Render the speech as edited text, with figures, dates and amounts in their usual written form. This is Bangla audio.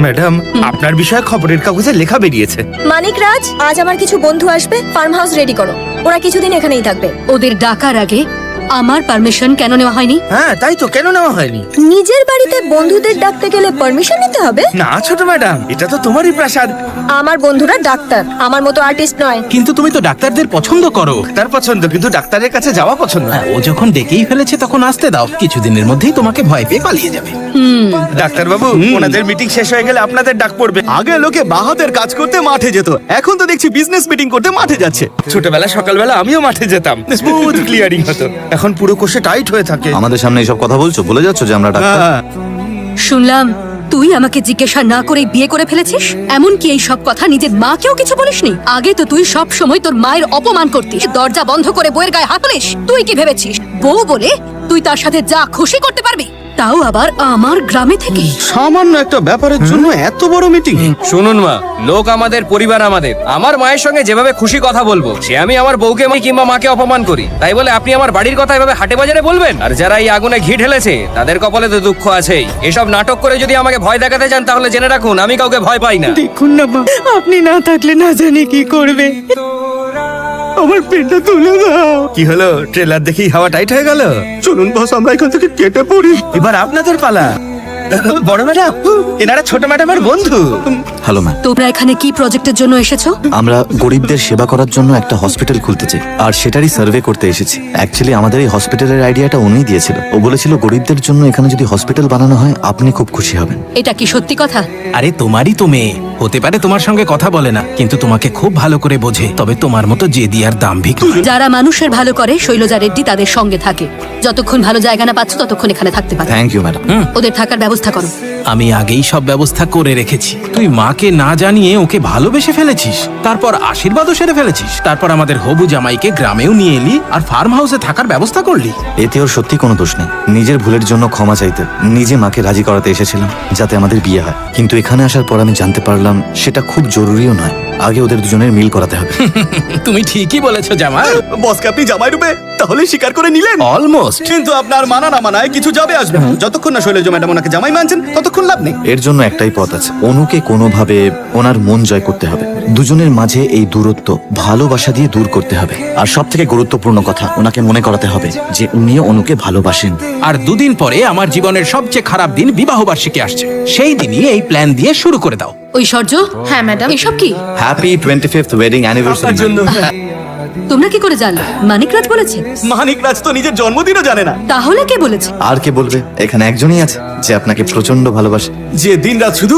ম্যাডাম, আপনার বিষয়ে খবরের কাগজে লেখা বেরিয়েছে। মানিক রাজ, আজ আমার কিছু বন্ধু আসবে, ফার্ম হাউস রেডি করো। ওরা কিছুদিন এখানেই থাকবে। ওদের ডাকার আগে আমার পারমিশন কেন নেওয়া হয়নি? হ্যাঁ, তাই তো, কেন নেওয়া হয়নি? নিজের বাড়িতে বন্ধুদের ডাকতে গেলে পারমিশন নিতে হবে? না ছোট ম্যাডাম, এটা তো তোমারই প্রাসাদ। আমার বন্ধুরা ডাক্তার, আমার মতো আর্টিস্ট নয়। কিন্তু তুমি তো ডাক্তারদের পছন্দ করো। তার পছন্দ, কিন্তু ডাক্তারের কাছে যাওয়া পছন্দ না। ও যখন ডেকেই ফেলেছে তখন আসতে দাও, কিছুদিনের মধ্যেই তোমাকে ভয় পেয়ে পালিয়ে যাবে। ডাক্তার বাবু, ওনাদের মিটিং শেষ হয়ে গেলে আপনাদের ডাক পড়বে। আগে লোকে বাহাতের কাজ করতে মাঠে যেত, এখন তো দেখছি বিজনেস মিটিং করতে মাঠে যাচ্ছে। ছোটবেলা সকালবেলা আমিও মাঠে যেতাম, স্মুথ ক্লিয়ারিং হতো। এখন পুরো কোষে টাইট হয়ে থাকে। আমাদের সামনে এইসব কথা বলছো, বলে যাচ্ছ যে আমরা ডাক্তার। শুনলাম তুই আমাকে জিজ্ঞাসা না করে বিয়ে করে ফেলেছিস। এমনকি এই সব কথা নিজের মাকেও কিছু বলিসনি। আগে তো তুই সব সময় তোর মায়ের অপমান করতিস, দরজা বন্ধ করে বউয়ের গায়ে হাত তুলিস। তুই কি ভেবেছিস বউ বলে তুই তার সাথে যা খুশি করতে পারবি, তাও আবার আমার গ্রামে থেকে? সামান্য একটা ব্যাপারের জন্য এত বড় মিটিং? শুনুন মা, লোক আমাদের, পরিবার আমাদের। আমার মায়ের সঙ্গে যেভাবে খুশি কথা বলবো, সে আমি আমার বউকে কিংবা মাকে অপমান করি, তাই বলে আপনি আমার বাড়ির কথা এভাবে হাটে বাজারে বলবেন? আর যারা এই আগুনে ঘি ঢেলেছে তাদের কপালে তো দুঃখ আছেই। এসব নাটক করে যদি আমাকে ভয় দেখাতে চান তাহলে জেনে রাখুন আমি কাউকে ভয় পাই না। দেখুন না মা, আপনি না থাকলে না জানি কি করবে। আমার পেটটা তুলে দাও। কি হলো, ট্রেলার দেখেই হাওয়া টাইট হয়ে গেল? চলুন বস, আমরা এখান থেকে কেটে পড়ি। এবার আপনাদের পালা। বড় ম্যাডাম, এনারা ছোট ম্যাডামের বন্ধু। হ্যালো ম্যাম, তোমরা এখানে কি প্রজেক্টের জন্য এসেছো? আমরা গরিবদের সেবা করার জন্য একটা হসপিটাল খুলতে চাই, আর সেটারই সার্ভে করতে এসেছি। অ্যাকচুয়ালি আমাদের এই হসপিটালের আইডিয়াটা উনিই দিয়েছিল। ও বলেছিল গরিবদের জন্য এখানে যদি হসপিটাল বানানো হয় আপনি খুব খুশি হবেন। এটা কি সত্যি কথা? আরে তোমারই তো মেয়ে, হতে পারে তোমার সঙ্গে কথা বলে না, কিন্তু তোমাকে খুব ভালো করে বোঝে। তবে তোমার মতো জেদি আর দাম্ভিক নয়। যারা মানুষের ভালো করে শৈলজা রেড্ডি তাদের সঙ্গে থাকে। যতক্ষণ ভালো জায়গা না পাচ্ছ ততক্ষণ এখানে থাকতে পারো। Thank you madam. ওদের থাকার ব্যবস্থা করো। আমি আগেই সব ব্যবস্থা করে রেখেছি। তুই মাকে না জানিয়ে ওকে ভালোবেসে ফেলেছিস, তারপর আশীর্বাদও সেরে ফেলেছিস, তারপর আমাদের হবু জামাইকে গ্রামেও নিয়ে এলি আর ফার্ম হাউসে থাকার ব্যবস্থা করলি। এতে ওর সত্যি কোনো দোষ নেই। নিজের ভুলের জন্য ক্ষমা চাইতে নিজে মাকে রাজি করাতে এসেছিলাম যাতে আমাদের বিয়ে হয়। কিন্তু এখানে আসার পর আমি জানতে পারলাম সেটা খুব জরুরিও নয়। আগে ওদের দুজনের মিল করাতে হবে। তুমি ঠিকই বলেছো জামাই। বসকে আপনি জামাই রূপে তাহলে স্বীকার করে নিলেন? অলমোস্ট। কিন্তু আপনার মানা না মানায় কিছু যাবে আসবে না। যতক্ষণ না শৈলজা ম্যাডাম ওনাকে জামাই মানছেন ততক্ষণ লাভ নেই। এর জন্য একটাই পথ আছে, অনুকে কোনোভাবে ওনার মন জয় করতে হবে। দুজনের মাঝে এই দূরত্ব ভালোবাসা দিয়ে দূর করতে হবে। আর সব থেকে গুরুত্বপূর্ণ কথা, ওনাকে মনে করাতে হবে যে উনিও অনুকে ভালোবাসেন। আর দুদিন পরে আমার জীবনের সবচেয়ে খারাপ দিন বিবাহ বার্ষিকী আসছে, সেই দিনই এই প্ল্যান দিয়ে শুরু করে দাও। ঐশ্বর্য, হ্যাঁ ম্যাডাম, এসব কি? Happy 25th wedding anniversary. তোমরা কি করে জানলে? মানিক রাজ বলেছে? মানিক রাজ তো নিজের জন্মদিনও জানে না। তাহলে কে বলেছে? আর কে বলবে? এখানে একজনই আছে যে আপনাকে প্রচন্ড ভালোবাসে, যে দিনরাত শুধু